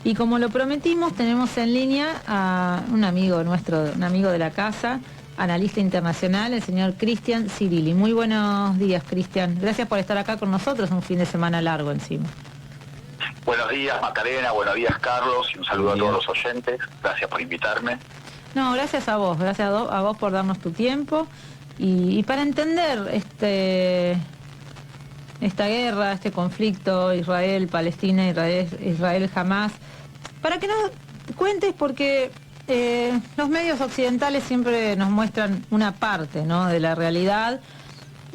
Y como lo prometimos, tenemos en línea a un amigo nuestro, un amigo de la casa, analista internacional, el señor Cristian Cirilli. Muy buenos días, Cristian. Gracias por estar acá con nosotros, un fin de semana largo encima. Buenos días, Macarena, buenos días, Carlos, y un saludo a todos los oyentes. Gracias por invitarme. No, gracias a vos, a vos por darnos tu tiempo. Y para entender esta guerra, este conflicto Israel-Palestina, Israel-Hamás, para que nos cuentes, porque los medios occidentales siempre nos muestran una parte, ¿no?, de la realidad,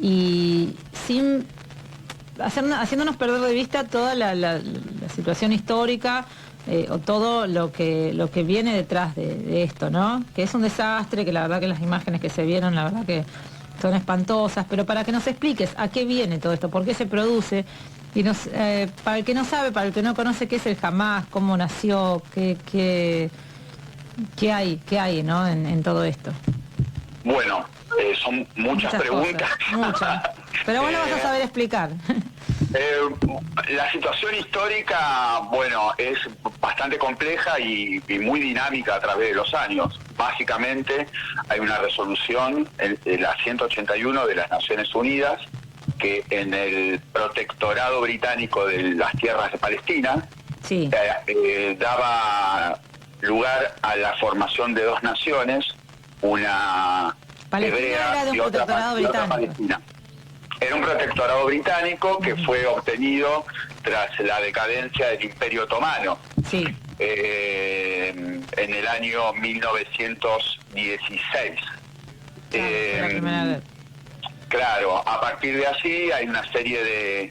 y sin haciéndonos perder de vista toda la situación histórica, o todo lo que viene detrás de esto, ¿no? Que es un desastre, que la verdad que las imágenes que se vieron, la verdad que son espantosas, pero para que nos expliques a qué viene todo esto, por qué se produce, y para el que no sabe, para el que no conoce qué es el Hamás, cómo nació, qué hay, ¿no?, en todo esto. Bueno, son muchas preguntas. Muchas. Pero vos lo vas a saber explicar. La situación histórica, bueno, es bastante compleja y muy dinámica a través de los años. Básicamente hay una resolución, la 181 de las Naciones Unidas, que en el protectorado británico de las tierras de Palestina, sí, daba lugar a la formación de dos naciones, una hebrea y otra palestina. Era un protectorado británico que fue obtenido tras la decadencia del Imperio Otomano, sí, en el año 1916. La primera vez. Claro, a partir de allí hay una serie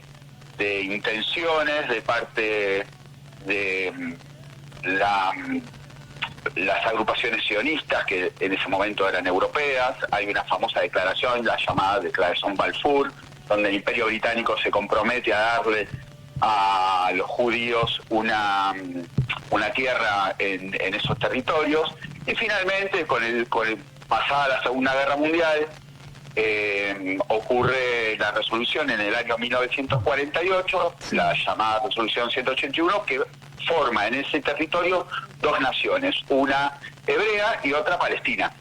de intenciones de parte de las agrupaciones sionistas, que en ese momento eran europeas. Hay una famosa declaración, la llamada Declaración Balfour, donde el Imperio Británico se compromete a darle a los judíos una tierra en esos territorios. Y finalmente, pasada la Segunda Guerra Mundial, ocurre la resolución en el año 1948, la llamada Resolución 181, que forma en ese territorio dos naciones, una hebrea y otra palestina.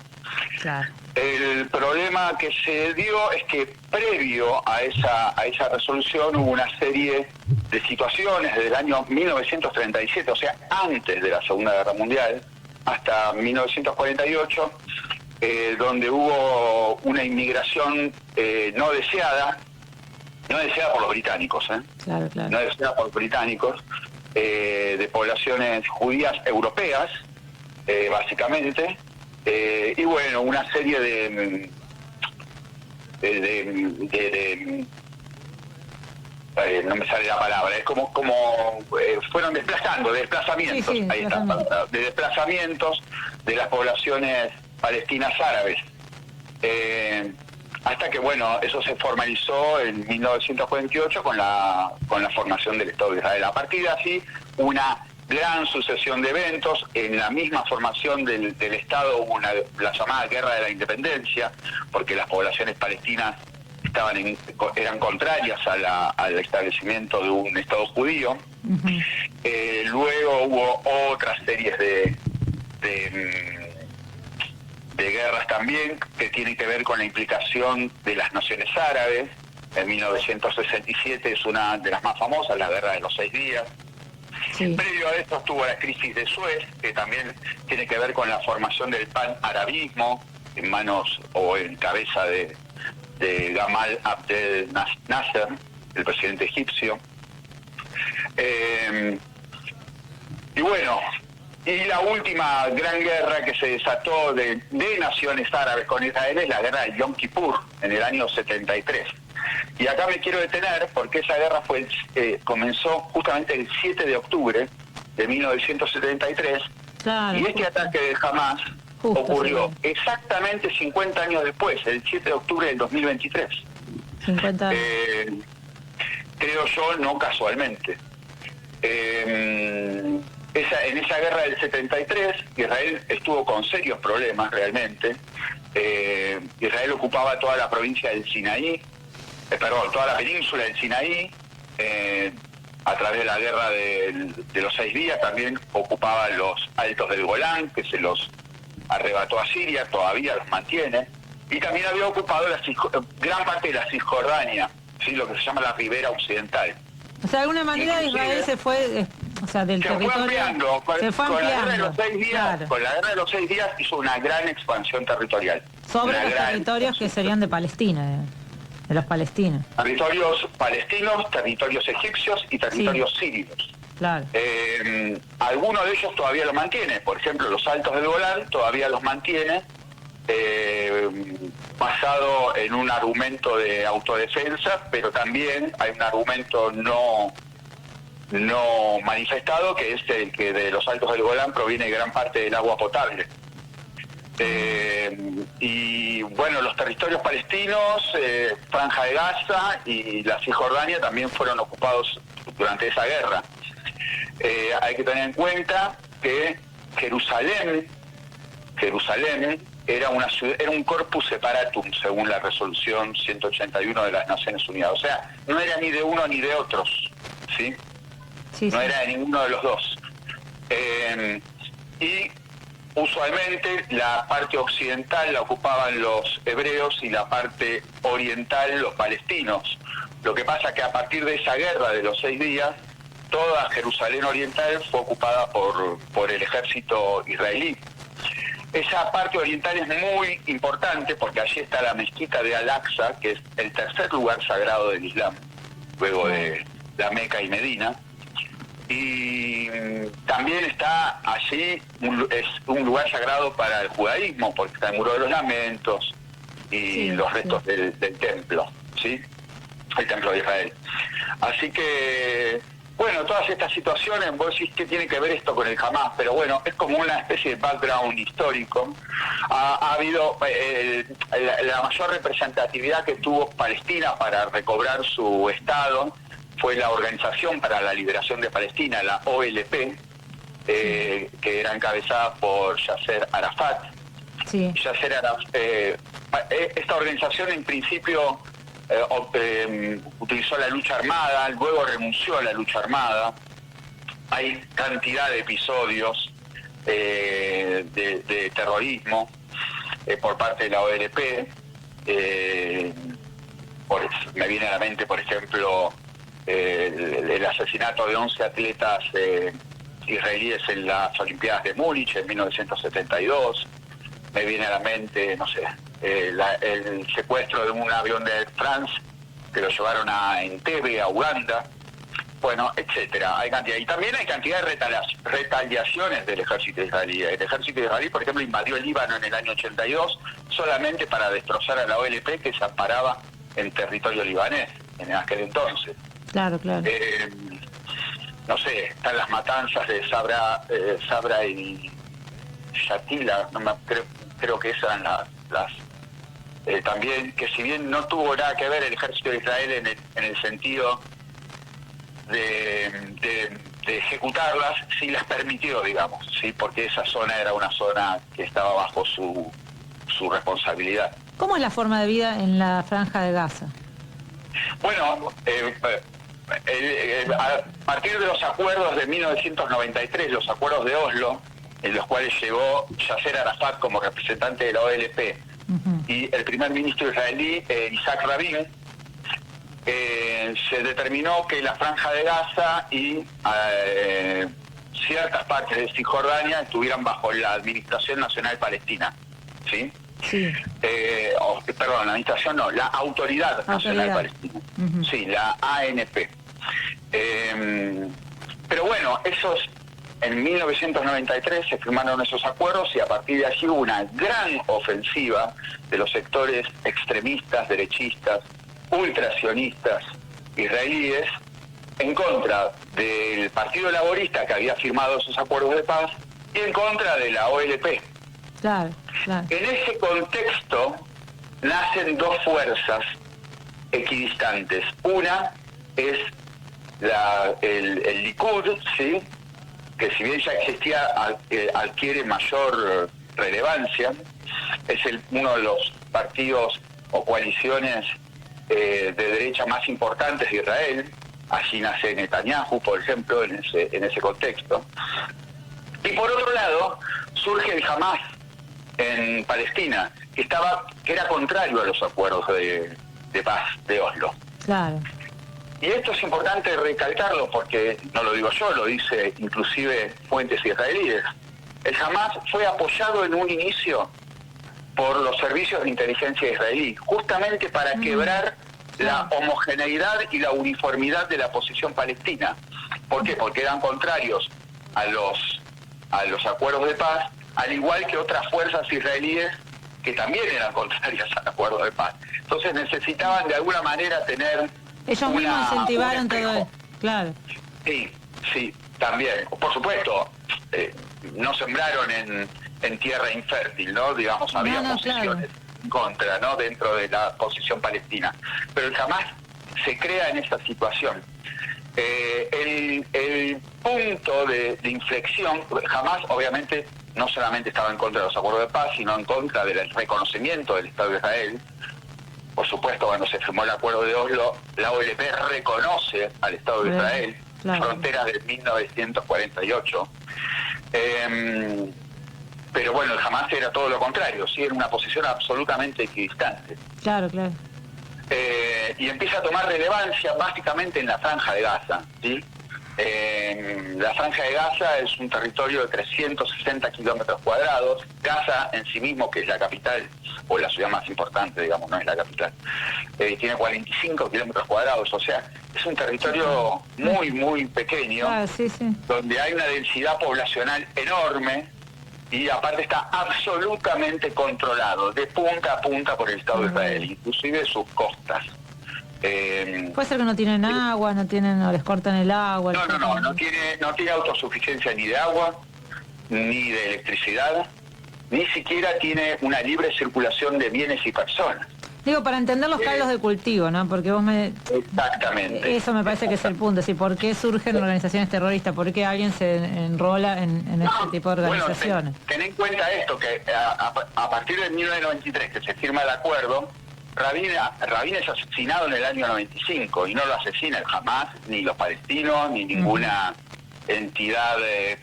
Claro. El problema que se dio es que previo a esa resolución hubo una serie de situaciones desde el año 1937, o sea, antes de la Segunda Guerra Mundial, hasta 1948, donde hubo una inmigración no deseada por los británicos, Claro. no deseada por los británicos, de poblaciones judías europeas, básicamente, y bueno, una serie de no me sale la palabra, es como fueron desplazamientos, Sí, ahí está, de desplazamientos de las poblaciones palestinas árabes, hasta que, bueno, eso se formalizó en 1948 con la formación del Estado de Israel. A partir de así, una gran sucesión de eventos. En la misma formación del Estado hubo la llamada Guerra de la Independencia, porque las poblaciones palestinas eran contrarias al establecimiento de un Estado judío. Luego hubo otras series de guerras también, que tienen que ver con la implicación de las naciones árabes. En 1967 es una de las más famosas, la Guerra de los 6 días. Sí. Previo a esto estuvo la crisis de Suez, que también tiene que ver con la formación del pan-arabismo en manos o en cabeza de Gamal Abdel Nasser, el presidente egipcio. Y bueno, y la última gran guerra que se desató de naciones árabes con Israel es la guerra de Yom Kippur, en el año 73. Y acá me quiero detener porque esa guerra comenzó justamente el 7 de octubre de 1973, claro, y este ataque de Hamás ocurrió exactamente 50 años después, el 7 de octubre del 2023. 50 años. Creo yo, no casualmente. En esa guerra del 73, Israel estuvo con serios problemas realmente. Israel ocupaba toda la provincia del Sinaí, toda la península del Sinaí, a través de la guerra de los 6 días, también ocupaba los altos del Golán, que se los arrebató a Siria, todavía los mantiene, y también había ocupado gran parte de la Cisjordania, ¿sí? Lo que se llama la ribera occidental. O sea, de alguna manera Israel se fue, o sea, del territorio... Fue ampliando, se fue con la guerra de ampliando. los 6 días, Claro. con la guerra de los 6 días hizo una gran expansión territorial. Sobre los territorios que serían de Palestina, de los palestinos. Territorios palestinos, territorios egipcios y territorios sirios. Claro. Algunos de ellos todavía lo mantiene, por ejemplo, los altos del Golán todavía los mantiene, basado en un argumento de autodefensa, pero también hay un argumento no manifestado, que es el que de los altos del Golán proviene gran parte del agua potable. Y bueno, los territorios palestinos, Franja de Gaza y la Cisjordania también fueron ocupados durante esa guerra. Hay que tener en cuenta que Jerusalén era un corpus separatum según la resolución 181 de las Naciones Unidas. O sea, no era ni de uno ni de otros, ¿sí? No era de ninguno de los dos. Y usualmente la parte occidental la ocupaban los hebreos y la parte oriental los palestinos. Lo que pasa que a partir de esa guerra de los 6 días, toda Jerusalén oriental fue ocupada por el ejército israelí. Esa parte oriental es muy importante porque allí está la mezquita de Al-Aqsa, que es el tercer lugar sagrado del Islam, luego de la Meca y Medina. Y también está allí, es un lugar sagrado para el judaísmo, porque está el Muro de los Lamentos y los restos del templo, ¿sí? El templo de Israel. Así que, bueno, todas estas situaciones, vos decís que tiene que ver esto con el Hamás, pero bueno, es como una especie de background histórico. Ha habido la mayor representatividad que tuvo Palestina para recobrar su Estado, fue la Organización para la Liberación de Palestina, la OLP, que era encabezada por Yasser Arafat. Sí. Esta organización en principio utilizó la lucha armada, luego renunció a la lucha armada. Hay cantidad de episodios de terrorismo por parte de la OLP. Me viene a la mente, por ejemplo, el asesinato de 11 atletas israelíes en las Olimpiadas de Múnich en 1972. Me viene a la mente, no sé, el secuestro de un avión de Air France que lo llevaron a Entebbe, a Uganda, bueno, etcétera. Hay cantidad. Y también hay cantidad de retaliaciones del ejército israelí. El ejército israelí, por ejemplo, invadió el Líbano en el año 82 solamente para destrozar a la OLP, que se amparaba en territorio libanés en aquel entonces. Claro, claro. No sé, están las matanzas de Sabra y Shatila, creo que esas eran las también, que si bien no tuvo nada que ver el ejército de Israel en el sentido de ejecutarlas, sí las permitió, digamos, sí, porque esa zona era una zona que estaba bajo su responsabilidad. ¿Cómo es la forma de vida en la Franja de Gaza? Bueno, a partir de los acuerdos de 1993, los acuerdos de Oslo, en los cuales llegó Yasser Arafat como representante de la OLP, y el primer ministro israelí, Isaac Rabin, se determinó que la Franja de Gaza y ciertas partes de Cisjordania estuvieran bajo la Administración Nacional Palestina, ¿sí? Sí. Perdón, la administración no, la Autoridad Nacional Palestina. Sí, la ANP. Pero bueno, en 1993 se firmaron esos acuerdos y a partir de allí hubo una gran ofensiva de los sectores extremistas, derechistas, ultrasionistas israelíes en contra del Partido Laborista, que había firmado esos acuerdos de paz, y en contra de la OLP. Claro, claro. En ese contexto nacen dos fuerzas equidistantes. Una es el Likud, ¿sí?, que si bien ya existía, adquiere mayor relevancia. Es uno de los partidos o coaliciones de derecha más importantes de Israel. Allí nace Netanyahu, por ejemplo, en ese contexto. Y por otro lado, surge el Hamás en Palestina, que era contrario a los acuerdos de paz de Oslo. Claro. Y esto es importante recalcarlo porque no lo digo yo, lo dice inclusive fuentes israelíes. El Hamás fue apoyado en un inicio por los servicios de inteligencia israelí, justamente para quebrar la homogeneidad y la uniformidad de la posición palestina. ¿Por qué? Porque eran contrarios a los acuerdos de paz, al igual que otras fuerzas israelíes que también eran contrarias al acuerdo de paz. Entonces necesitaban de alguna manera tener... Ellos mismos incentivaron todo. Claro. Sí, también. Por supuesto, no sembraron en tierra infértil, ¿no? Digamos, había posiciones en contra, ¿no? Dentro de la posición palestina. Pero el Hamás se crea en esta situación. El punto de inflexión, Hamás obviamente no solamente estaba en contra de los acuerdos de paz, sino en contra del reconocimiento del Estado de Israel. Por supuesto, cuando se firmó el acuerdo de Oslo, la OLP reconoce al Estado de Israel, fronteras de 1948. Pero bueno, el Hamás era todo lo contrario, sí, era una posición absolutamente equidistante. Claro, claro. Y empieza a tomar relevancia básicamente en la Franja de Gaza, ¿sí? La Franja de Gaza es un territorio de 360 kilómetros cuadrados. Gaza en sí mismo, que es la capital, o la ciudad más importante, digamos, no es la capital, tiene 45 kilómetros cuadrados, o sea, es un territorio muy, muy pequeño, donde hay una densidad poblacional enorme, y aparte está absolutamente controlado, de punta a punta por el Estado de Israel, inclusive sus costas. Puede ser que no tienen agua, no les cortan el agua. No tiene autosuficiencia ni de agua, ni de electricidad, ni siquiera tiene una libre circulación de bienes y personas. Digo, para entender los caldos de cultivo, ¿no? Porque vos Exactamente. Eso me parece que es el punto, es decir, ¿por qué surgen organizaciones terroristas? ¿Por qué alguien se enrola en este tipo de organizaciones? Bueno, ten en cuenta esto, que a partir de 1993, que se firma el acuerdo, Rabin es asesinado en el año 95, y no lo asesina el Hamás, ni los palestinos, ni ninguna entidad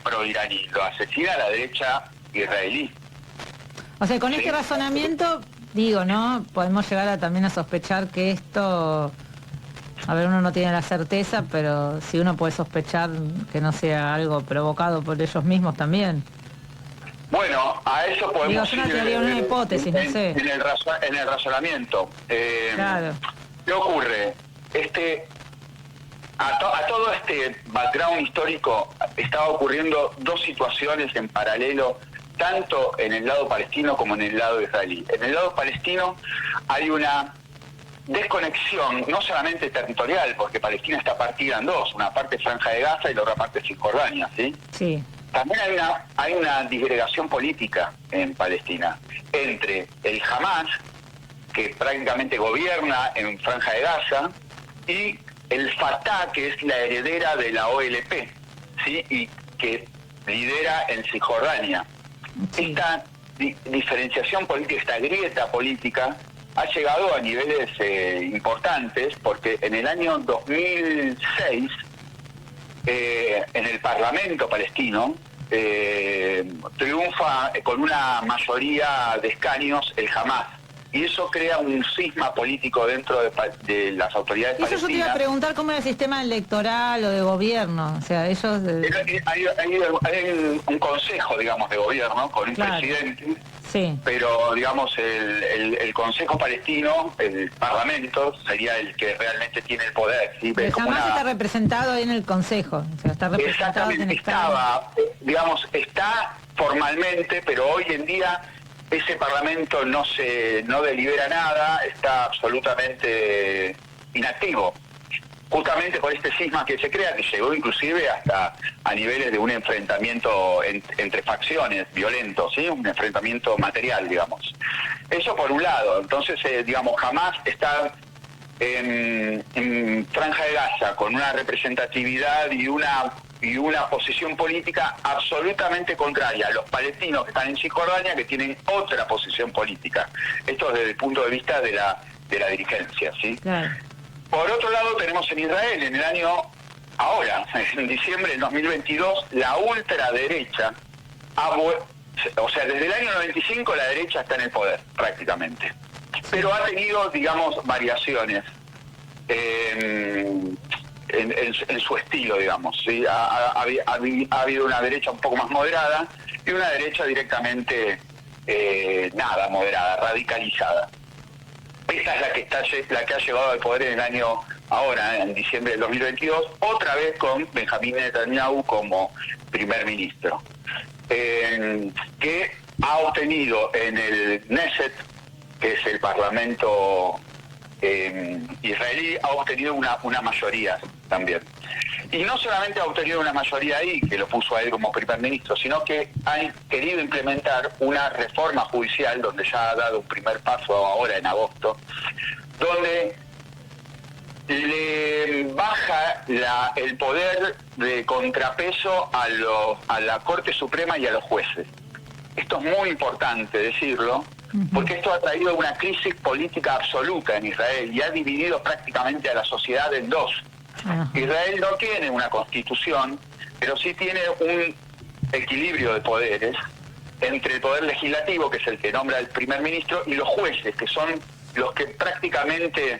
pro-iraní, lo asesina la derecha israelí. O sea, con este razonamiento, digo, ¿no? Podemos llegar también a sospechar que esto... A ver, uno no tiene la certeza, pero si uno puede sospechar que no sea algo provocado por ellos mismos también. Bueno, a eso podemos ir una hipótesis, no sé. En el razonamiento. Claro. ¿Qué ocurre? A todo este background histórico estaba ocurriendo dos situaciones en paralelo, tanto en el lado palestino como en el lado israelí. En el lado palestino hay una desconexión, no solamente territorial, porque Palestina está partida en dos, una parte Franja de Gaza y la otra parte Cisjordania, ¿sí? Sí. También hay una disgregación política en Palestina entre el Hamás, que prácticamente gobierna en Franja de Gaza, y el Fatah, que es la heredera de la OLP, ¿sí? Y que lidera en Cisjordania. Sí. Esta diferenciación política, esta grieta política, ha llegado a niveles importantes, porque en el año 2006, en el Parlamento palestino, triunfa con una mayoría de escaños el Hamás, y eso crea un cisma político dentro de las autoridades palestinas. Eso yo te iba a preguntar cómo era el sistema electoral o de gobierno, o sea, ellos... Hay un consejo, digamos, de gobierno con un presidente, pero, digamos, el Consejo Palestino, el Parlamento, sería el que realmente tiene el poder. ¿Sí? Pero jamás está representado ahí en el Consejo, o sea, está representado en el Estado. Está formalmente, pero hoy en día ese Parlamento no delibera nada, está absolutamente inactivo, justamente por este cisma que se crea, que llegó inclusive hasta a niveles de un enfrentamiento entre facciones violentos, ¿sí? Un enfrentamiento material, digamos. Eso por un lado. Entonces, digamos, Hamás está en Franja de Gaza con una representatividad y una posición política absolutamente contraria a los palestinos que están en Cisjordania, que tienen otra posición política. Esto desde el punto de vista de la dirigencia, ¿sí? Claro. Por otro lado, tenemos en Israel, en el año, ahora, en diciembre del 2022, la ultraderecha, o sea, desde el año 95 la derecha está en el poder, prácticamente. Pero ha tenido, digamos, variaciones en su estilo, digamos. ¿Sí? Ha habido una derecha un poco más moderada y una derecha directamente nada moderada, radicalizada. Esta es la que ha llegado al poder en el año, ahora, en diciembre del 2022, otra vez con Benjamín Netanyahu como primer ministro, que ha obtenido en el Knesset, que es el parlamento israelí, ha obtenido una mayoría también. Y no solamente ha obtenido una mayoría ahí, que lo puso a él como primer ministro, sino que ha querido implementar una reforma judicial, donde ya ha dado un primer paso ahora en agosto, donde le baja el poder de contrapeso a la Corte Suprema y a los jueces. Esto es muy importante decirlo, porque esto ha traído una crisis política absoluta en Israel y ha dividido prácticamente a la sociedad en dos. Israel no tiene una constitución, pero sí tiene un equilibrio de poderes entre el poder legislativo, que es el que nombra el primer ministro, y los jueces, que son los que prácticamente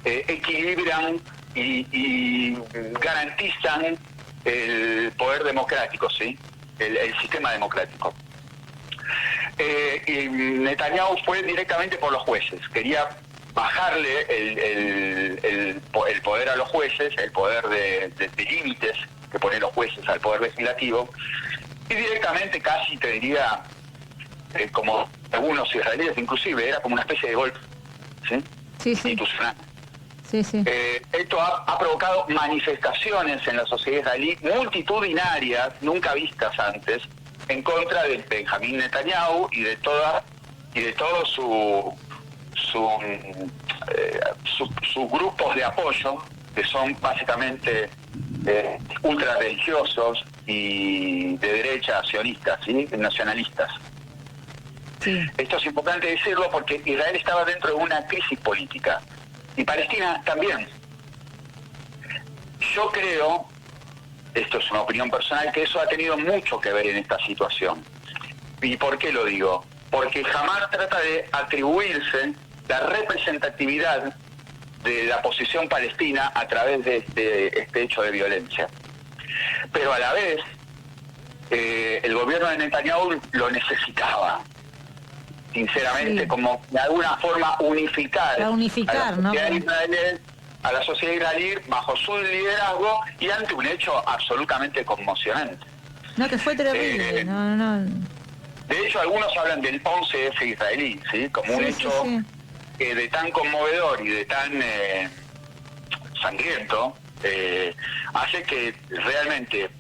equilibran y garantizan el poder democrático, ¿sí? El sistema democrático. Y Netanyahu fue directamente por los jueces, quería bajarle el poder a los jueces, el poder de límites que ponen los jueces al poder legislativo, y directamente, casi te diría, como algunos israelíes inclusive, era como una especie de golpe, ¿sí? Sí, sí. Institucional. Sí, sí. Esto ha provocado manifestaciones en la sociedad israelí multitudinarias, nunca vistas antes, en contra de Benjamín Netanyahu y de todos sus grupos de apoyo, que son básicamente ultrarreligiosos y de derecha, sionistas, ¿sí? Nacionalistas. Sí. Esto es importante decirlo porque Israel estaba dentro de una crisis política y Palestina también. Yo creo, esto es una opinión personal, que eso ha tenido mucho que ver en esta situación. ¿Y por qué lo digo? Porque jamás trata de atribuirse la representatividad de la posición palestina a través de este hecho de violencia. Pero a la vez, el gobierno de Netanyahu lo necesitaba, sinceramente, sí, como de alguna forma unificar, a la sociedad israelí bajo su liderazgo y ante un hecho absolutamente conmocionante. No, que fue terrible, De hecho, algunos hablan del 11F israelí, ¿sí? Como un hecho de tan conmovedor y de tan sangriento, hace que realmente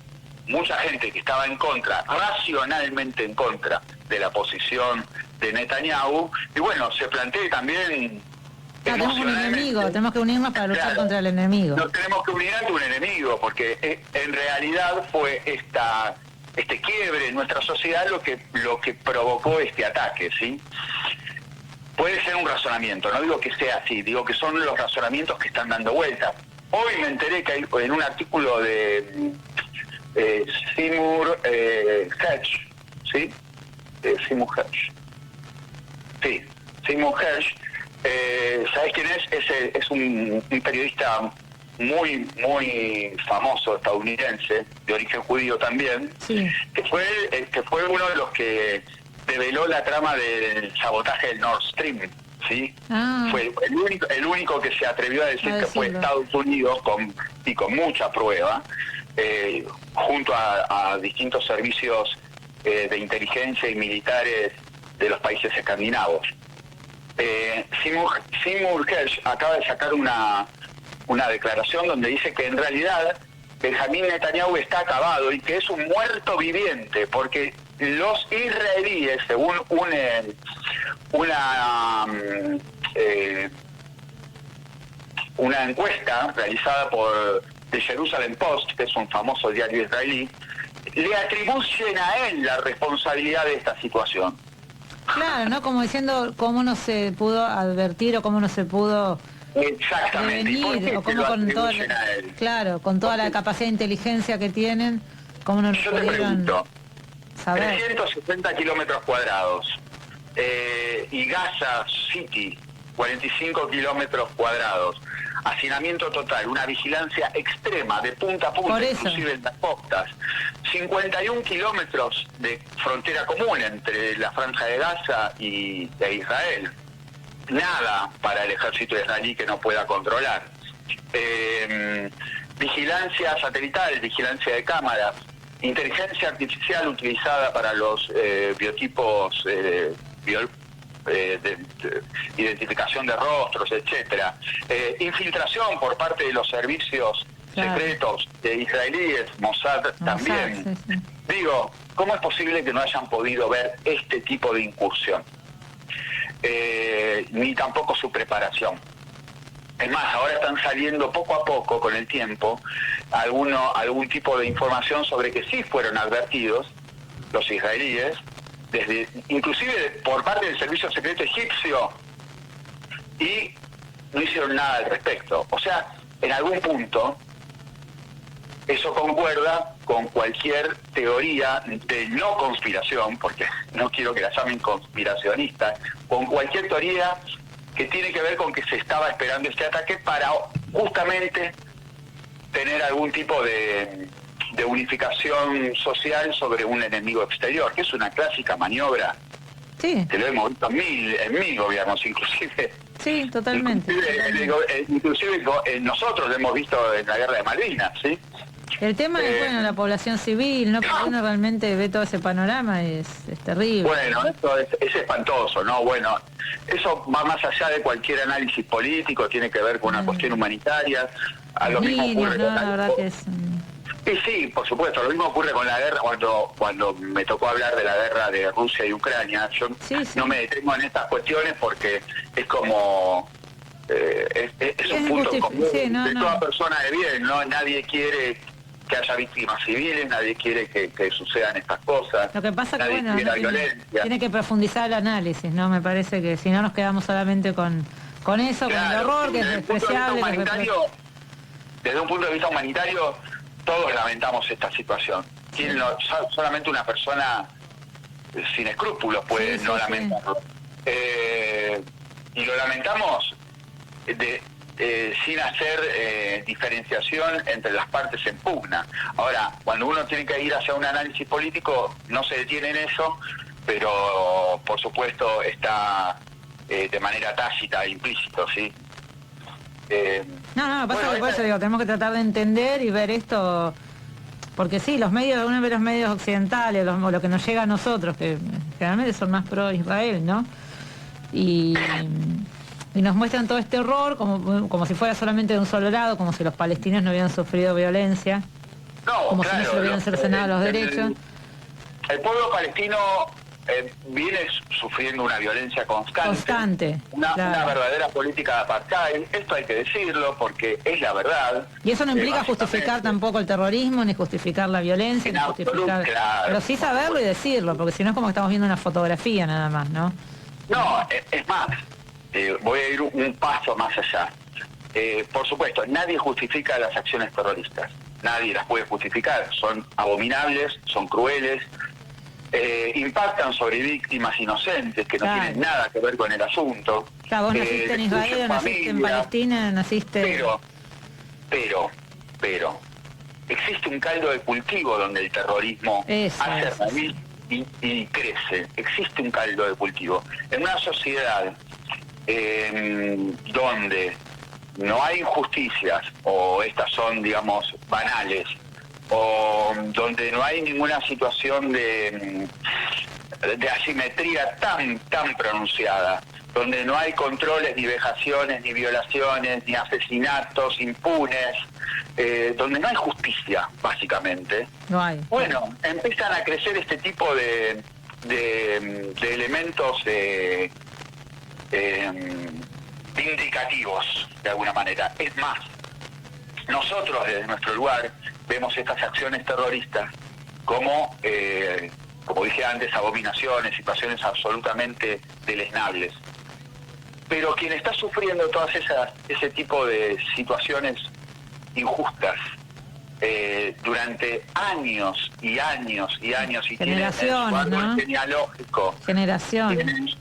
mucha gente que estaba en contra, racionalmente en contra de la posición de Netanyahu, y bueno, se plantee también tenemos un enemigo, tenemos que unirnos para luchar contra el enemigo. Nos tenemos que unir ante un enemigo, porque en realidad fue este quiebre en nuestra sociedad lo que provocó este ataque, ¿sí? Puede ser un razonamiento, no digo que sea así, digo que son los razonamientos que están dando vuelta. Hoy me enteré que hay en un artículo de Seymour Hersh, ¿sí? Seymour Hersh. Sí, Seymour Hersh. ¿Sabes quién es? Es un periodista muy famoso estadounidense, de origen judío también, sí, que fue uno de los que develó la trama del sabotaje del Nord Stream, ¿sí? Fue el único que se atrevió a decir que fue Estados Unidos con mucha prueba, junto a distintos servicios de inteligencia y militares de los países escandinavos. Seymour Hersh acaba de sacar una declaración donde dice que en realidad Benjamín Netanyahu está acabado y que es un muerto viviente, porque los israelíes, según una encuesta realizada por The Jerusalem Post, que es un famoso diario israelí, le atribuyen a él la responsabilidad de esta situación. Claro, ¿no? Como diciendo cómo no se pudo advertir o cómo no se pudo Exactamente. ¿Y por prevenir, qué o se lo cómo con toda atribuyen a él? claro, con toda la capacidad de inteligencia que tienen, cómo no lo Yo te pudieron pregunto, saber. 360 kilómetros cuadrados, y Gaza City, 45 kilómetros cuadrados, hacinamiento total, una vigilancia extrema de punta a punta, Por eso. inclusive en las costas, 51 kilómetros de frontera común entre la Franja de Gaza e Israel. Nada para el ejército israelí que no pueda controlar. Vigilancia satelital, vigilancia de cámaras, inteligencia artificial utilizada para los biotipos, de identificación de rostros, etcétera, infiltración por parte de los servicios secretos de israelíes, Mossad también. Sí. Digo, ¿cómo es posible que no hayan podido ver este tipo de incursión? Ni tampoco su preparación. Es más, ahora están saliendo poco a poco, con el tiempo, algún tipo de información sobre que sí fueron advertidos los israelíes, inclusive por parte del servicio secreto egipcio, y no hicieron nada al respecto. O sea, en algún punto, eso concuerda con cualquier teoría de no conspiración, porque no quiero que la llamen conspiracionista, con cualquier teoría que tiene que ver con que se estaba esperando este ataque para justamente tener algún tipo de unificación social sobre un enemigo exterior, que es una clásica maniobra. Sí. Que lo hemos visto en mil gobiernos, inclusive. Sí, totalmente. Inclusive nosotros lo hemos visto en la guerra de Malvinas, ¿sí? El tema es, bueno, la población civil, ¿no? Porque uno realmente ve todo ese panorama, es terrible. Bueno, esto es espantoso, ¿no? Bueno, eso va más allá de cualquier análisis político, tiene que ver con una cuestión humanitaria. A lo mismo ocurre con la verdad que es... Sí, por supuesto, lo mismo ocurre con la guerra, cuando me tocó hablar de la guerra de Rusia y Ucrania. Yo no me detengo en estas cuestiones porque es como... es un punto común de toda persona de bien, ¿no? Nadie quiere que haya víctimas civiles, nadie quiere que sucedan estas cosas. Lo que pasa que, bueno, tiene que profundizar el análisis, ¿no? Me parece que si no nos quedamos solamente con eso, claro, con el horror, que es despreciable. Desde un punto de vista humanitario, todos lamentamos esta situación. Solamente una persona sin escrúpulos puede no lamentarlo. Y lo lamentamos sin hacer diferenciación entre las partes en pugna. Ahora, cuando uno tiene que ir hacia un análisis político, no se detiene en eso, pero por supuesto está de manera tácita, implícito, ¿sí? Pasa que por eso digo, tenemos que tratar de entender y ver esto, porque sí, los medios, uno ve los medios occidentales, o lo que nos llega a nosotros, que generalmente son más pro Israel, ¿no? Y nos muestran todo este horror como si fuera solamente de un solo lado, como si los palestinos no hubieran sufrido violencia, como si no se le hubieran cercenado los derechos. El pueblo palestino viene sufriendo una violencia constante. Una verdadera política de apartheid. Esto hay que decirlo porque es la verdad. Y eso no implica justificar tampoco el terrorismo, ni justificar la violencia, ni justificar... Claro, pero sí saberlo y decirlo, porque si no es como que estamos viendo una fotografía nada más, ¿no? No, es más, voy a ir un paso más allá. Por supuesto, nadie justifica las acciones terroristas. Nadie las puede justificar. Son abominables, son crueles, impactan sobre víctimas inocentes que no tienen nada que ver con el asunto. Claro, vos naciste en Israel, naciste en Palestina, naciste... Pero, existe un caldo de cultivo donde el terrorismo hace raíz y crece. Existe un caldo de cultivo. En una sociedad donde no hay injusticias, o estas son, digamos, banales, o donde no hay ninguna situación de asimetría tan pronunciada, donde no hay controles, ni vejaciones, ni violaciones, ni asesinatos impunes, donde no hay justicia, básicamente. No hay. Bueno, empiezan a crecer este tipo de elementos vindicativos, de alguna manera. Es más, nosotros desde nuestro lugar vemos estas acciones terroristas como dije antes, abominaciones, situaciones absolutamente deleznables. pero quien está sufriendo todas ese tipo de situaciones injustas durante años y años y años, y tienen su árbol genealógico. Generaciones.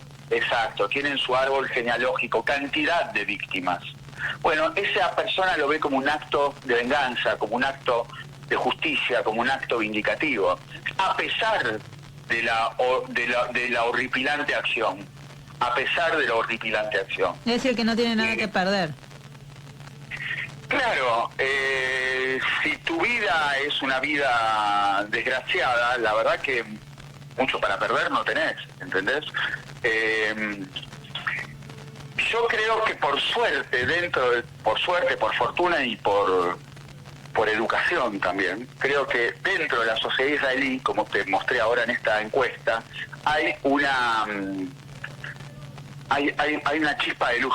Tienen su árbol genealógico, cantidad de víctimas. Bueno, esa persona lo ve como un acto de venganza, como un acto de justicia, como un acto vindicativo, a pesar de la horripilante acción. A pesar de la horripilante acción. Es decir, que no tiene nada que perder. Claro, si tu vida es una vida desgraciada, la verdad que mucho para perder no tenés, ¿entendés? Yo creo que por suerte, por fortuna y por educación también, creo que dentro de la sociedad israelí, como te mostré ahora en esta encuesta, hay una chispa de luz.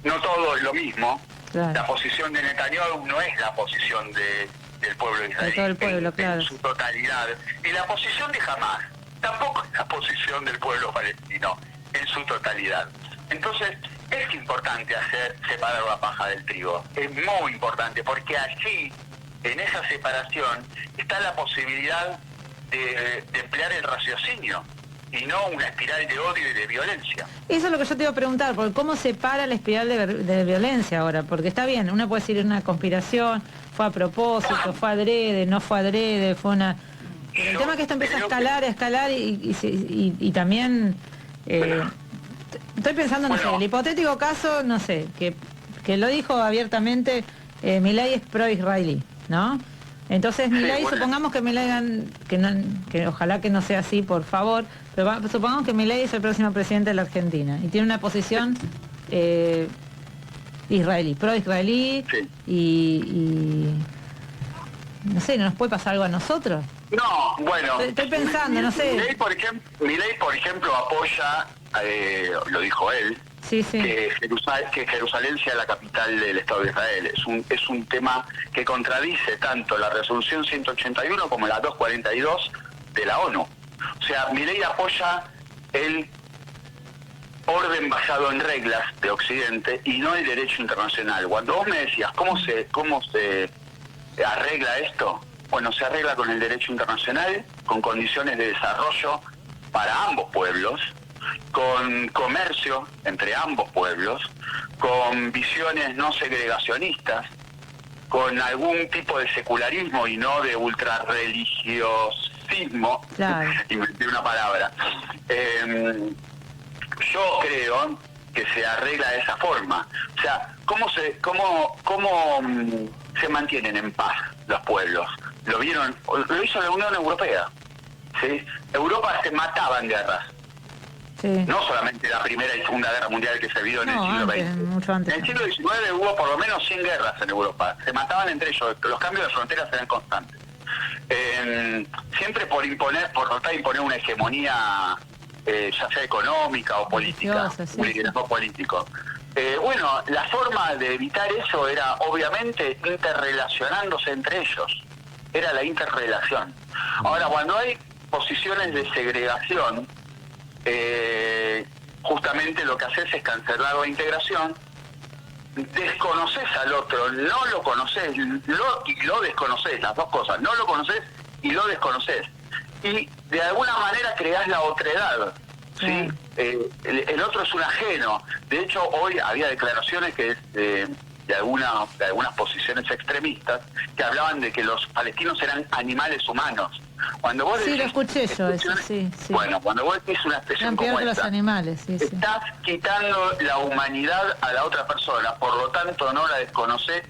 No todo es lo mismo. Claro. La posición de Netanyahu no es la posición del pueblo israelí, de todo el pueblo, claro, en su totalidad. Y la posición de Hamás tampoco es la posición del pueblo palestino en su totalidad. Entonces, es importante separar la paja del trigo. Es muy importante, porque allí, en esa separación, está la posibilidad de emplear el raciocinio, y no una espiral de odio y de violencia. Eso es lo que yo te iba a preguntar, porque ¿cómo se para la espiral de violencia ahora? Porque está bien, uno puede decir una conspiración, fue a propósito, fue adrede, no fue adrede, fue una... Pero el tema es que esto empieza a escalar y también... estoy pensando, no sé, el hipotético caso, no sé, que lo dijo abiertamente, Milei es pro-israelí, ¿no? Entonces Milei, supongamos que Milei, que ojalá que no sea así, por favor, pero supongamos que Milei es el próximo presidente de la Argentina y tiene una posición israelí, pro-israelí, y no sé, ¿no nos puede pasar algo a nosotros? No, bueno. Estoy pensando, no sé. Milei, por ejemplo, apoya, lo dijo él, que Jerusalén sea la capital del Estado de Israel. Es un tema que contradice tanto la resolución 181 como la 242 de la ONU. O sea, Milei apoya el orden basado en reglas de Occidente y no el derecho internacional. Cuando vos me decías cómo se arregla esto, bueno, se arregla con el derecho internacional, con condiciones de desarrollo para ambos pueblos, con comercio entre ambos pueblos, con visiones no segregacionistas, con algún tipo de secularismo y no de ultrarreligiosismo, claro. Inventé una palabra. Yo creo que se arregla de esa forma. O sea, ¿cómo se mantienen en paz los pueblos? Lo hizo la Unión Europea, ¿sí? Europa se mataba en guerras. Sí. No solamente la Primera y Segunda Guerra Mundial que se vio en el siglo XX. Mucho antes. En el siglo XIX hubo por lo menos 100 guerras en Europa. Se mataban entre ellos. Los cambios de fronteras eran constantes. Siempre por tratar de imponer una hegemonía, ya sea económica o política, un liderazgo político. Bueno, la forma de evitar eso era obviamente interrelacionándose entre ellos. Era la interrelación. Ahora, cuando hay posiciones de segregación, justamente lo que haces es cancelar la integración, desconoces al otro, no lo conoces, y lo desconoces, las dos cosas, no lo conoces y lo desconoces. Y de alguna manera creás la otredad, ¿sí? El otro es un ajeno. De hecho, hoy había declaraciones que de algunas posiciones extremistas que hablaban de que los palestinos eran animales humanos. Cuando vos decís, lo escuché yo, eso, sí. Bueno, cuando vos decís una expresión como esta, los animales, estás quitando la humanidad a la otra persona, por lo tanto no la desconoces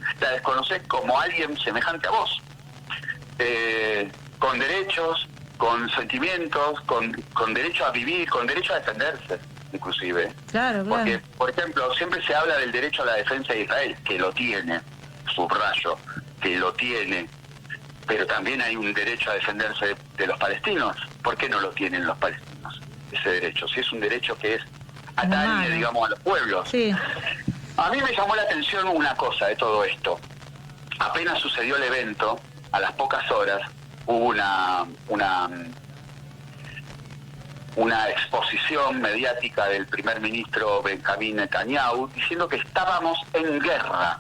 como alguien semejante a vos, con derechos, con sentimientos, con derecho a vivir, con derecho a defenderse, inclusive. Claro. Porque, por ejemplo, siempre se habla del derecho a la defensa de Israel, que lo tiene, subrayo, que lo tiene, pero también hay un derecho a defenderse de los palestinos. ¿Por qué no lo tienen los palestinos, ese derecho? Si es un derecho que es atañe, digamos, a los pueblos. Sí. A mí me llamó la atención una cosa de todo esto. Apenas sucedió el evento, a las pocas horas, hubo una exposición mediática del primer ministro Benjamín Netanyahu diciendo que estábamos en guerra.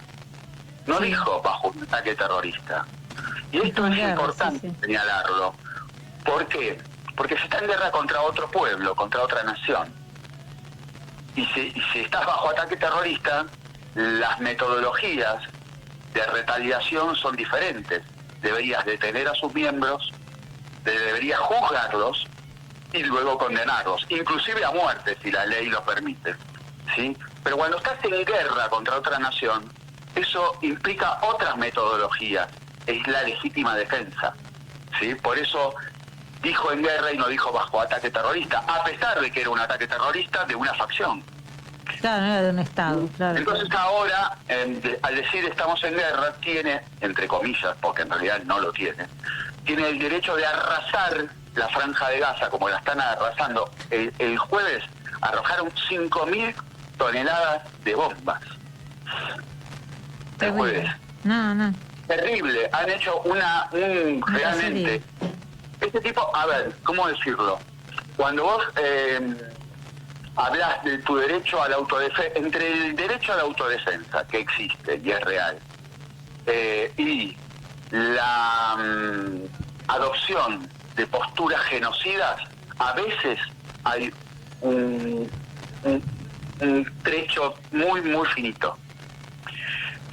No Sí. dijo bajo un ataque terrorista. Y esto es guerra, importante sí. señalarlo. ¿Por qué? Porque se está en guerra contra otro pueblo, contra otra nación. Y si estás bajo ataque terrorista, las metodologías de retaliación son diferentes. Deberías detener a sus miembros, deberías juzgarlos y luego condenarlos, inclusive a muerte si la ley lo permite, ¿sí? Pero cuando estás en guerra contra otra nación, eso implica otras metodologías, es la legítima defensa, ¿sí? Por eso dijo en guerra y no dijo bajo ataque terrorista, a pesar de que era un ataque terrorista de una facción. Claro, no era de un Estado, claro. Entonces ahora, al decir estamos en guerra, tiene, entre comillas, porque en realidad no lo tiene el derecho de arrasar la franja de Gaza, como la están arrasando. El jueves arrojaron 5.000 toneladas de bombas. El jueves. No. Terrible. Han hecho realmente... Este tipo, a ver, ¿cómo decirlo? Cuando vos hablas de tu derecho a la autodefensa, entre el derecho a la autodefensa, que existe y es real, y la adopción de posturas genocidas, a veces hay un trecho muy, muy finito.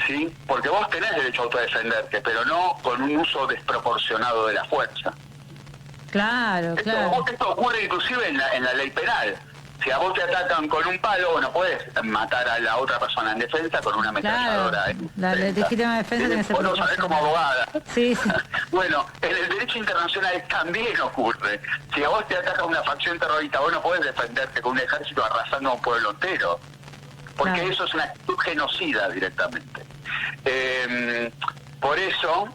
¿Sí? Porque vos tenés derecho a autodefenderte, pero no con un uso desproporcionado de la fuerza. Claro. Esto ocurre inclusive en la ley penal. Si a vos te atacan con un palo, vos no podés matar a la otra persona en defensa con una ametralladora. Claro, la legítima defensa tiene que ser vos lo sabés como abogada. Sí. Bueno, en el derecho internacional también ocurre. Si a vos te ataca una facción terrorista, vos no podés defenderte con un ejército arrasando a un pueblo entero. Porque claro, eso es una actitud genocida directamente. Por eso,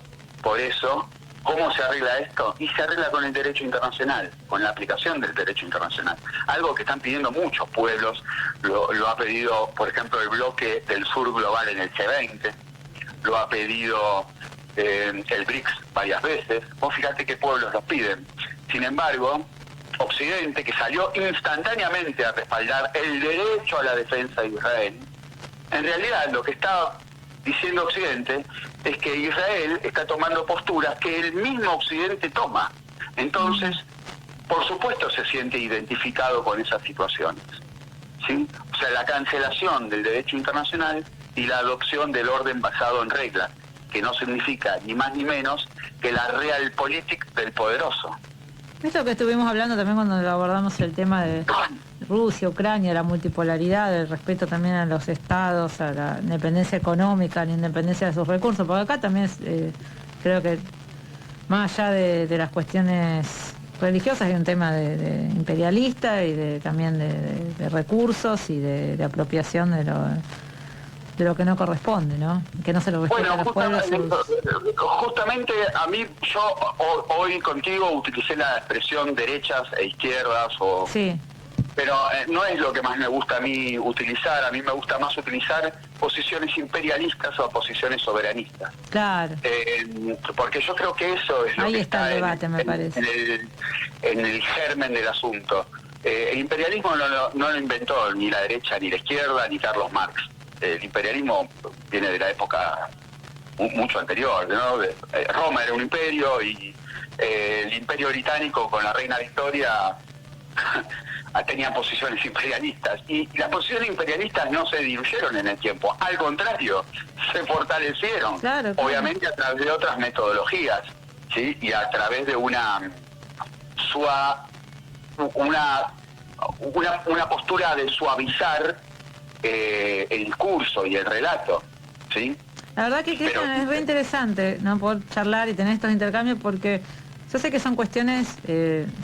¿cómo se arregla esto? Y se arregla con el derecho internacional, con la aplicación del derecho internacional. Algo que están pidiendo muchos pueblos, lo ha pedido, por ejemplo, el bloque del sur global en el G20, lo ha pedido el BRICS varias veces. Vos fíjate qué pueblos los piden. Sin embargo, Occidente, que salió instantáneamente a respaldar el derecho a la defensa de Israel, en realidad lo que está diciendo Occidente es que Israel está tomando posturas que el mismo Occidente toma. Entonces, por supuesto se siente identificado con esas situaciones, ¿sí? O sea, la cancelación del derecho internacional y la adopción del orden basado en reglas, que no significa ni más ni menos que la realpolitik del poderoso. Esto que estuvimos hablando también cuando abordamos el tema de Rusia, Ucrania, la multipolaridad, el respeto también a los estados, a la independencia económica, a la independencia de sus recursos, porque acá también creo que más allá de las cuestiones religiosas hay un tema de imperialista y también de recursos y de apropiación de lo que no corresponde, ¿no? Que no se lo respeta a los pueblos. Justamente a mí, yo hoy contigo utilicé la expresión derechas e izquierdas, Sí. Pero no es lo que más me gusta a mí utilizar. A mí me gusta más utilizar posiciones imperialistas o posiciones soberanistas. Claro. Porque yo creo que eso es lo Ahí que está el debate, me parece. En el germen del asunto. El imperialismo no lo inventó ni la derecha, ni la izquierda, ni Carlos Marx. El imperialismo viene de la época mucho anterior, ¿no? Roma era un imperio y el imperio británico con la reina Victoria tenían posiciones imperialistas, y las posiciones imperialistas no se diluyeron en el tiempo, al contrario, se fortalecieron, claro. Obviamente a través de otras metodologías, ¿sí? Y a través de una postura de suavizar el discurso y el relato, ¿sí? La verdad que Cristian, es re interesante, ¿no?, poder charlar y tener estos intercambios, porque yo sé que son cuestiones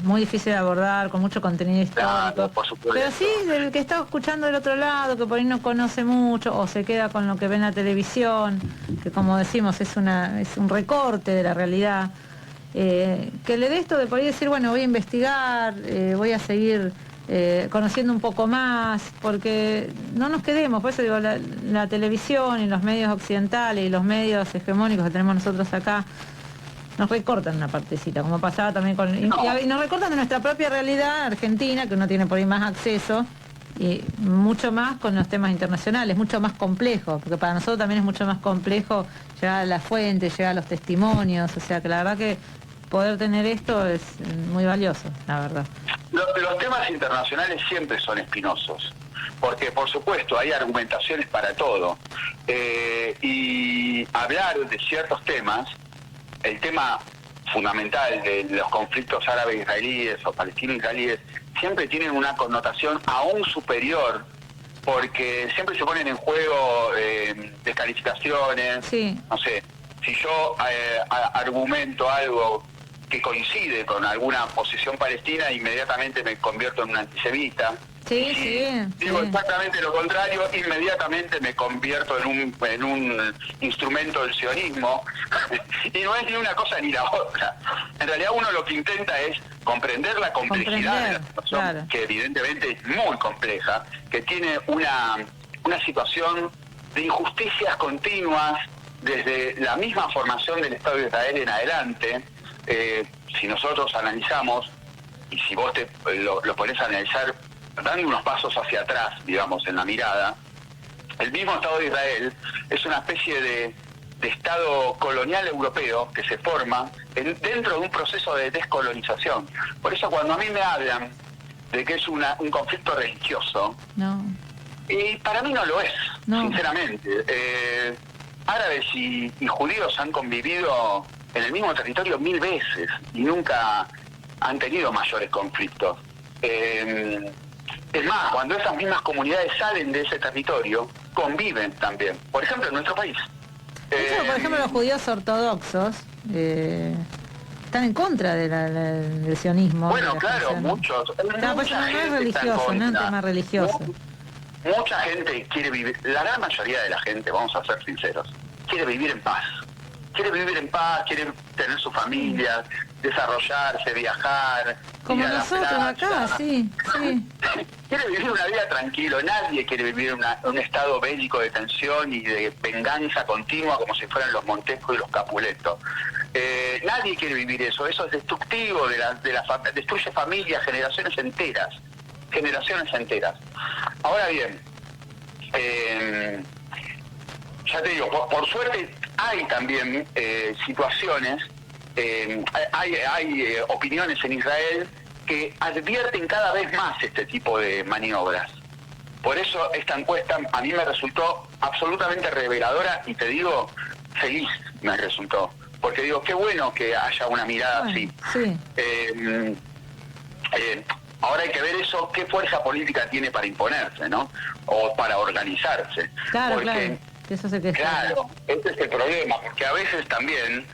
muy difíciles de abordar, con mucho contenido histórico, claro, por supuesto. Pero sí, el que está escuchando del otro lado, que por ahí no conoce mucho, o se queda con lo que ve en la televisión, que como decimos es un recorte de la realidad, que le dé esto de por ahí decir, bueno, voy a investigar, voy a seguir conociendo un poco más, porque no nos quedemos, por eso digo, la televisión y los medios occidentales y los medios hegemónicos que tenemos nosotros acá, nos recortan una partecita, como pasaba también con... Y nos recortan de nuestra propia realidad argentina, que uno tiene por ahí más acceso, y mucho más con los temas internacionales, mucho más complejo, porque para nosotros también es mucho más complejo llegar a la fuente, llegar a los testimonios, o sea que la verdad que poder tener esto es muy valioso, la verdad. Los temas internacionales siempre son espinosos, porque por supuesto hay argumentaciones para todo, y hablar de ciertos temas, el tema fundamental de los conflictos árabe-israelíes o palestino-israelíes, siempre tienen una connotación aún superior, porque siempre se ponen en juego descalificaciones, sí. No sé, si yo argumento algo que coincide con alguna posición palestina, inmediatamente me convierto en un antisemita. Sí, Si digo exactamente lo contrario, inmediatamente me convierto en un instrumento del sionismo. Y no es ni una cosa ni la otra. En realidad uno lo que intenta es comprender la complejidad de la situación, claro, que evidentemente es muy compleja, que tiene una situación de injusticias continuas desde la misma formación del Estado de Israel en adelante. Si nosotros analizamos, y si vos lo ponés a analizar dando unos pasos hacia atrás, digamos, en la mirada, el mismo Estado de Israel es una especie de Estado colonial europeo que se forma dentro de un proceso de descolonización. Por eso cuando a mí me hablan de que es un conflicto religioso, no, y para mí no lo es, sinceramente. Árabes y judíos han convivido en el mismo territorio 1000 veces y nunca han tenido mayores conflictos. Es más, cuando esas mismas comunidades salen de ese territorio, conviven también. Por ejemplo, en nuestro país. Por ejemplo, los judíos ortodoxos están en contra del sionismo. Bueno, claro, muchos. Claro, pues no es religioso, no es un tema religioso. Mucha gente quiere vivir, la gran mayoría de la gente, vamos a ser sinceros, quiere vivir en paz. Quiere vivir en paz, quiere tener su familia, desarrollarse, viajar. Como nosotros acá, sí. Quiere vivir una vida tranquilo. Nadie quiere vivir un estado bélico de tensión y de venganza continua como si fueran los Montesco y los Capuleto. Nadie quiere vivir eso. Eso es destructivo destruye familias, generaciones enteras. Ahora bien, ya te digo, por suerte hay también situaciones, hay opiniones en Israel que advierten cada vez más este tipo de maniobras. Por eso esta encuesta a mí me resultó absolutamente reveladora y te digo, feliz me resultó. Porque digo, qué bueno que haya una mirada así. Sí. Ahora hay que ver eso, qué fuerza política tiene para imponerse, ¿no? O para organizarse. Claro, porque, eso se te claro, ese es el problema, porque a veces también,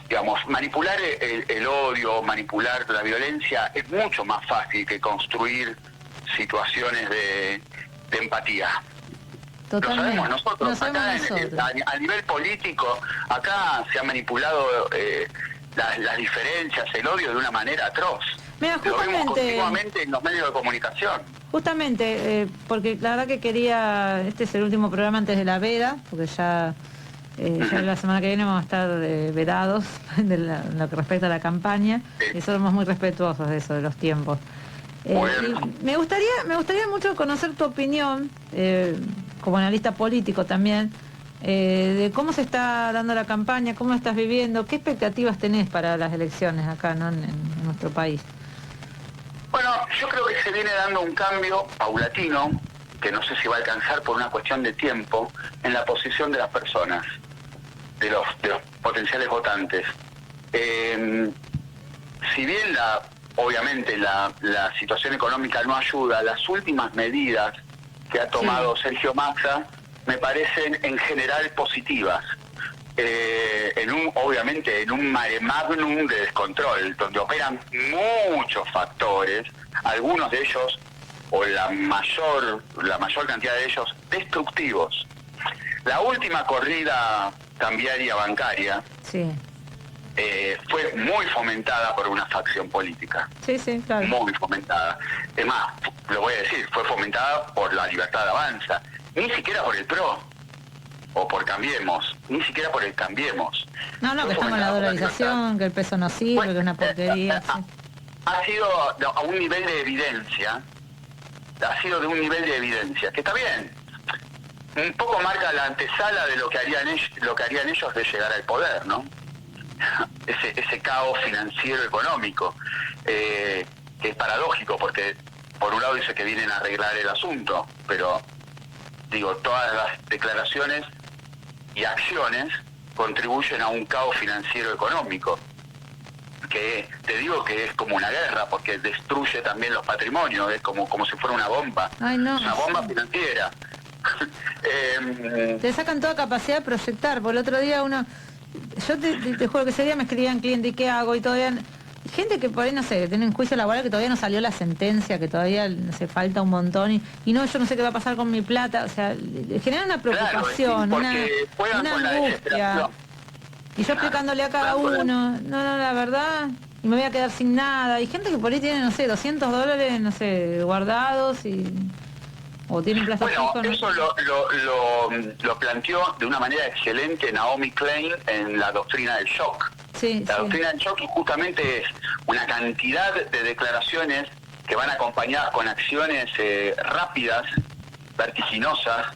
digamos, manipular el odio, manipular la violencia es mucho más fácil que construir situaciones de empatía. Totalmente. Lo sabemos nosotros. A nivel político, acá se ha manipulado las diferencias, el odio de una manera atroz. Mira, lo vemos continuamente en los medios de comunicación. Justamente, porque la verdad que quería, este es el último programa antes de la veda, porque ya la semana que viene vamos a estar vedados en lo que respecta a la campaña, y somos muy respetuosos de eso, de los tiempos. Y me gustaría mucho conocer tu opinión, como analista político también, de cómo se está dando la campaña, cómo estás viviendo, qué expectativas tenés para las elecciones acá, ¿no? en nuestro país. Bueno, yo creo que se viene dando un cambio paulatino, que no sé si va a alcanzar por una cuestión de tiempo, en la posición de las personas, de los potenciales votantes. Si bien obviamente la situación económica no ayuda, las últimas medidas que ha tomado Sergio Massa me parecen en general positivas. Obviamente en un mare magnum de descontrol, donde operan muchos factores, algunos de ellos, o la mayor cantidad de ellos, destructivos. La última corrida cambiaria bancaria fue muy fomentada por una facción política. Sí, claro. Muy fomentada. Es más, lo voy a decir, fue fomentada por la Libertad Avanza, ni siquiera por el PRO. o por Cambiemos, ni siquiera por el Cambiemos. No, que estamos en la dolarización, que el peso no sirve, que es una porquería. Sí. Ha sido a un nivel de evidencia, que está bien. Un poco marca la antesala de lo que harían ellos de llegar al poder, ¿no? Ese caos financiero económico, que es paradójico, porque por un lado dice que vienen a arreglar el asunto, pero digo, todas las declaraciones y acciones contribuyen a un caos financiero económico, que te digo que es como una guerra, porque destruye también los patrimonios, es como si fuera una bomba. Ay, no, una bomba financiera. Te sacan toda capacidad de proyectar. Por el otro día yo te juro que ese día me escribían clientes, ¿y qué hago? Y todavía gente que por ahí, no sé, tienen juicio laboral, que todavía no salió la sentencia, que todavía hace falta un montón, y no, yo no sé qué va a pasar con mi plata. O sea, genera una preocupación, claro, una angustia. Y yo explicándole a cada uno, no, la verdad, y me voy a quedar sin nada. Y gente que por ahí tiene, no sé, $200, no sé, guardados, o tienen plazo fijo. Bueno, eso lo planteó de una manera excelente Naomi Klein en la doctrina del shock. La doctrina del shock justamente es una cantidad de declaraciones que van acompañadas con acciones rápidas, vertiginosas,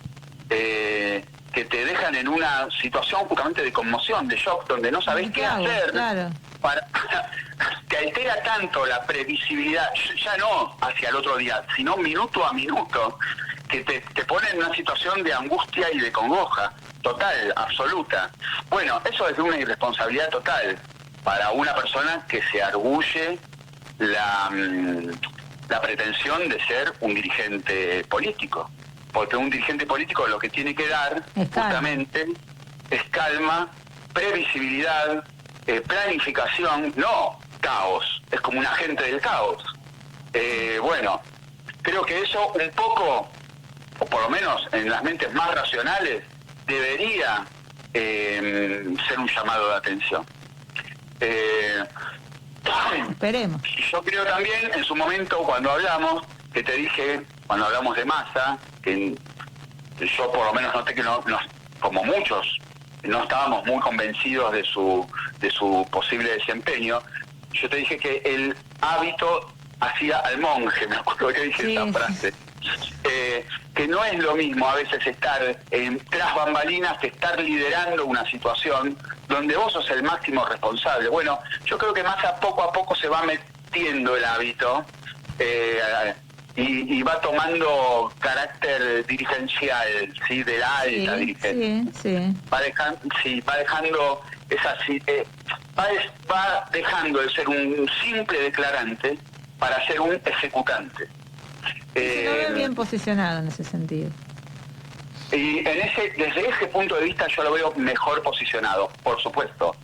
que te dejan en una situación justamente de conmoción, de shock, donde no sabés qué hacer. Claro. Te altera tanto la previsibilidad, ya no hacia el otro día, sino minuto a minuto, que te pone en una situación de angustia y de congoja total, absoluta. Bueno, eso es de una irresponsabilidad total para una persona que se arguye la pretensión de ser un dirigente político. Porque un dirigente político lo que tiene que dar justamente es calma, previsibilidad, planificación, no caos, es como un agente del caos. Bueno, creo que eso un poco, o por lo menos en las mentes más racionales, debería ser un llamado de atención. Esperemos. Yo creo también, en su momento, cuando hablamos, que te dije, cuando hablamos de Massa, que yo por lo menos noté que no, como muchos, no estábamos muy convencidos de su posible desempeño. Yo te dije que el hábito hacía al monje, me acuerdo que dije esa frase. Que no es lo mismo a veces estar tras bambalinas que estar liderando una situación donde vos sos el máximo responsable. Bueno, yo creo que Massa poco a poco se va metiendo el hábito y va tomando carácter dirigencial, ¿sí? De la alta dirigencia. Va dejando va dejando de ser un simple declarante para ser un ejecutante. Lo veo bien posicionado en ese sentido. Y desde ese punto de vista yo lo veo mejor posicionado. Por supuesto,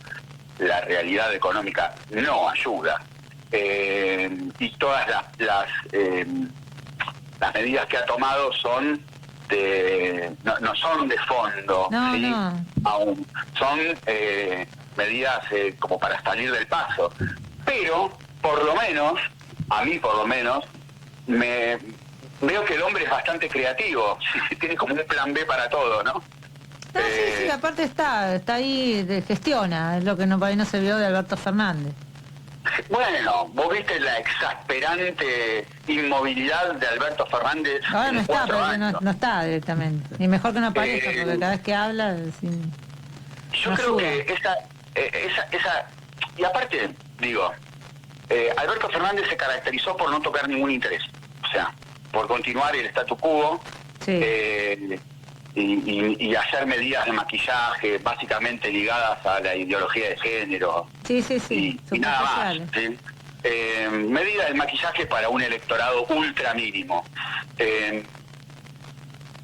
la realidad económica no ayuda. Y todas las medidas que ha tomado son no son de fondo, ¿sí? Aún son medidas como para salir del paso. Pero, por lo menos, a mí por lo menos, veo que el hombre es bastante creativo, tiene como un plan B para todo, ¿no? Sí, aparte está ahí, gestiona, es lo que por ahí no se vio de Alberto Fernández. Bueno, vos viste la exasperante inmovilidad de Alberto Fernández. Ahora no está, pero no está directamente. Ni mejor que no aparezca, porque cada vez que habla... yo creo que esa... Y aparte, digo, Alberto Fernández se caracterizó por no tocar ningún interés. O sea, por continuar el statu quo, y hacer medidas de maquillaje básicamente ligadas a la ideología de género. Y nada más. ¿Sí? Medidas de maquillaje para un electorado ultra mínimo.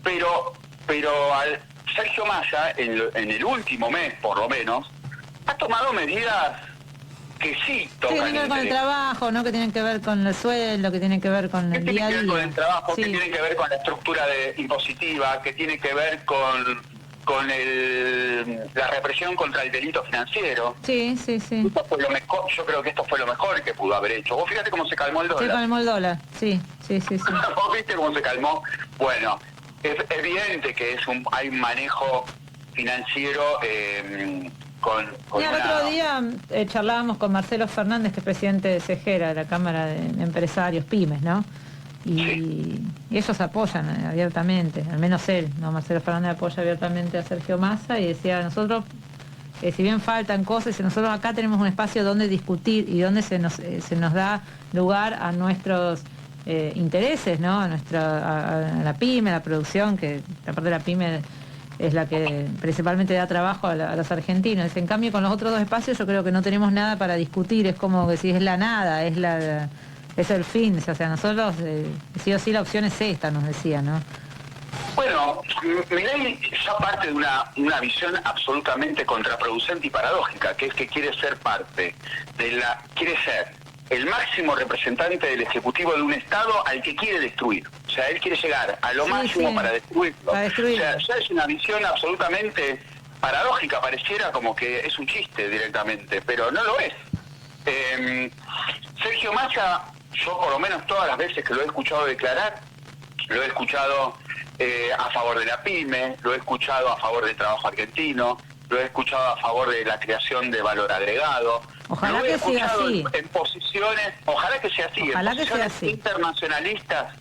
Pero Sergio Massa, en el último mes por lo menos, ha tomado medidas que sí tocan. Que tienen que ver con el trabajo, ¿no? Que tienen que ver con el sueldo, que tienen que ver con el día a día. Que tienen que ver con el trabajo, que tienen que ver con la estructura impositiva, que tiene que ver con la represión contra el delito financiero. Esto fue lo mejor, yo creo que esto fue lo mejor que pudo haber hecho. Vos fíjate cómo se calmó el dólar. Se calmó el dólar, sí. ¿Vos viste cómo se calmó? Bueno, es evidente que hay un manejo financiero con Y el otro día charlábamos con Marcelo Fernández, que es presidente de CEGERA, de la Cámara de Empresarios, Pymes, ¿no? Y ellos apoyan abiertamente, al menos él, ¿no? Marcelo Fernández apoya abiertamente a Sergio Massa y decía, nosotros, si bien faltan cosas, nosotros acá tenemos un espacio donde discutir y donde se nos da lugar a nuestros intereses, ¿no? A la pyme, a la producción, que la parte de la pyme es la que principalmente da trabajo a los argentinos. En cambio, con los otros dos espacios yo creo que no tenemos nada para discutir, es como que si es la nada, es el fin, o sea, nosotros sí o sí la opción es esta, nos decía, ¿no? Bueno, Milei ya parte de una visión absolutamente contraproducente y paradójica, que es que quiere ser parte quiere ser el máximo representante del Ejecutivo de un Estado al que quiere destruir. O sea, él quiere llegar a lo máximo para destruirlo. O sea, ya es una visión absolutamente paradójica, pareciera como que es un chiste directamente, pero no lo es. Sergio Massa, yo por lo menos todas las veces que lo he escuchado declarar, lo he escuchado a favor de la pyme, lo he escuchado a favor del trabajo argentino, lo he escuchado a favor de la creación de valor agregado. Ojalá lo he que sea escuchado así. En posiciones, ojalá que sea así, Ojalá en que sea posiciones así. internacionalistas.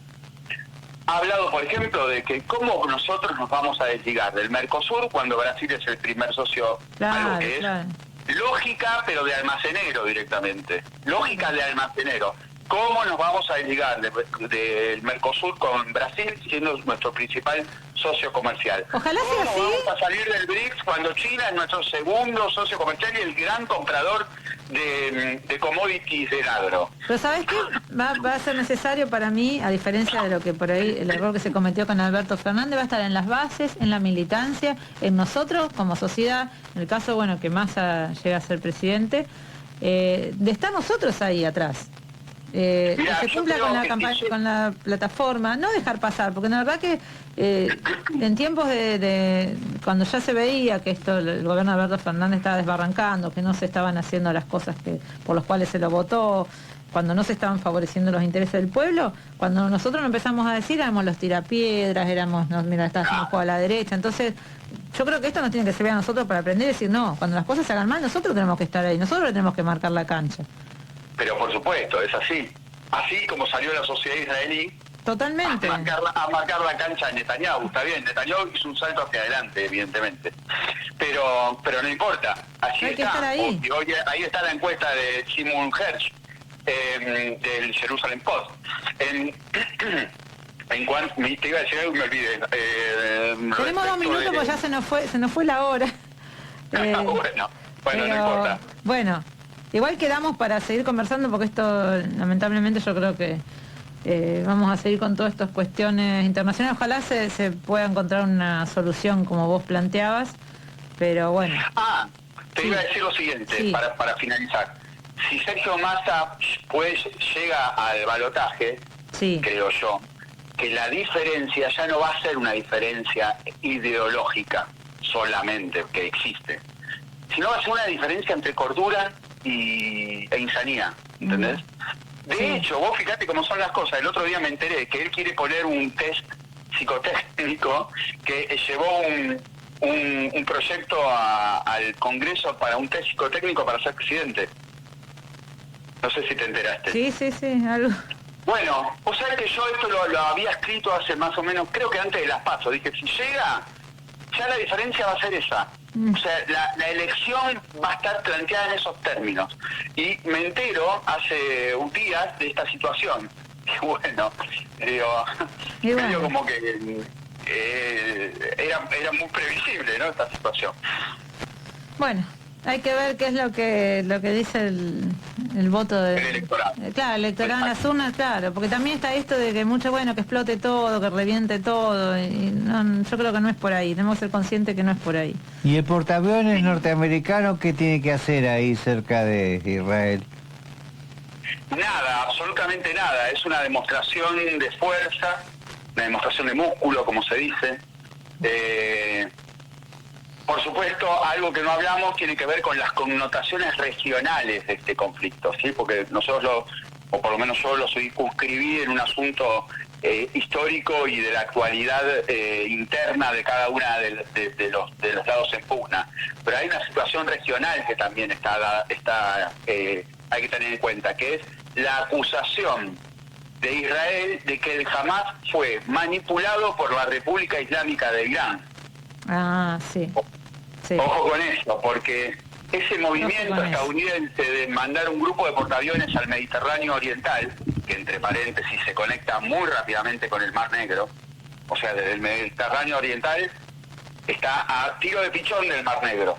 Ha hablado, por ejemplo, de que cómo nosotros nos vamos a desligar del Mercosur cuando Brasil es el primer socio, algo que es lógica, pero de almacenero directamente. Lógica de almacenero. ¿Cómo nos vamos a desligar del Mercosur con Brasil siendo nuestro principal socio comercial? Ojalá sea así. Vamos a salir del BRICS cuando China es nuestro segundo socio comercial y el gran comprador de commodities del agro. Pero ¿sabes qué? Va a ser necesario para mí, a diferencia de lo que por ahí, el error que se cometió con Alberto Fernández, va a estar en las bases, en la militancia, en nosotros como sociedad, en el caso, bueno, que Massa llega a ser presidente, de estar nosotros ahí atrás. Que se cumpla con la campaña, con la plataforma, no dejar pasar, porque la verdad que en tiempos de cuando ya se veía que el gobierno de Alberto Fernández estaba desbarrancando, que no se estaban haciendo las cosas por las cuales se lo votó, cuando no se estaban favoreciendo los intereses del pueblo, cuando nosotros empezamos a decir, éramos los tirapiedras, mira, está haciendo juego a la derecha, entonces yo creo que esto nos tiene que servir a nosotros para aprender y decir, no, cuando las cosas se hagan mal, nosotros tenemos que estar ahí, nosotros le tenemos que marcar la cancha. Pero por supuesto, es así. Así como salió la sociedad israelí totalmente a marcar la cancha de Netanyahu. Está bien, Netanyahu hizo un salto hacia adelante, evidentemente. Pero no importa, allí hay está. Ahí. Hoy, ahí está la encuesta de Shimon Hersh, del Jerusalem Post. En cuanto te iba a decir algo y me olvidé. Tenemos 2 minutos porque ya se nos fue la hora. Bueno, no importa. Bueno, igual quedamos para seguir conversando porque esto, lamentablemente, yo creo que vamos a seguir con todas estas cuestiones internacionales. Ojalá se pueda encontrar una solución como vos planteabas, pero bueno. Te iba a decir lo siguiente, para finalizar. Si Sergio Massa llega al balotaje, creo yo, que la diferencia ya no va a ser una diferencia ideológica solamente que existe, sino va a ser una diferencia entre cordura e insanía, ¿entendés? De hecho, vos fíjate cómo son las cosas. El otro día me enteré que él quiere poner un test psicotécnico, que llevó un proyecto al Congreso para un test psicotécnico para ser presidente. No sé si te enteraste. Sí, algo. Bueno, o sea que yo esto lo había escrito hace más o menos, creo que antes de las PASO. Dije, si llega, ya la diferencia va a ser esa. O sea, la elección va a estar planteada en esos términos. Y me entero hace un día de esta situación. Y bueno, digo como que era muy previsible, ¿no? Esta situación. Bueno, hay que ver qué es lo que dice el voto del electorado. Claro, el electorado en las urnas, claro, porque también está esto de que mucho, que explote todo, que reviente todo, y yo creo que no es por ahí, tenemos que ser conscientes que no es por ahí. ¿Y el portaaviones norteamericano qué tiene que hacer ahí cerca de Israel? Nada, absolutamente nada, es una demostración de fuerza, una demostración de músculo, como se dice. Por supuesto, algo que no hablamos tiene que ver con las connotaciones regionales de este conflicto, ¿sí? Porque nosotros o por lo menos yo lo circunscribí en un asunto histórico y de la actualidad interna de cada una de los lados en pugna. Pero hay una situación regional que también hay que tener en cuenta, que es la acusación de Israel de que el Hamas fue manipulado por la República Islámica de Irán. Ah, sí. Sí. Ojo con eso, porque ese movimiento estadounidense de mandar un grupo de portaaviones al Mediterráneo Oriental, que entre paréntesis se conecta muy rápidamente con el Mar Negro, o sea, desde el Mediterráneo Oriental está a tiro de pichón del Mar Negro.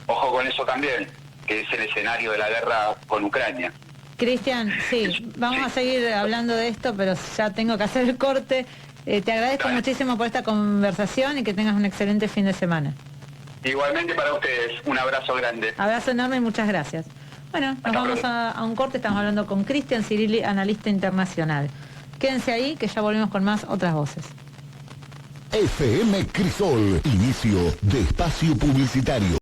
Ojo con eso también, que es el escenario de la guerra con Ucrania. Cristian, sí, vamos a seguir hablando de esto, pero ya tengo que hacer el corte. Te agradezco muchísimo por esta conversación y que tengas un excelente fin de semana. Igualmente para ustedes, un abrazo grande. Abrazo enorme y muchas gracias. Bueno, nos vamos a un corte, estamos hablando con Cristian Cirilli, analista internacional. Quédense ahí, que ya volvemos con más otras voces. FM Crisol, inicio de espacio publicitario.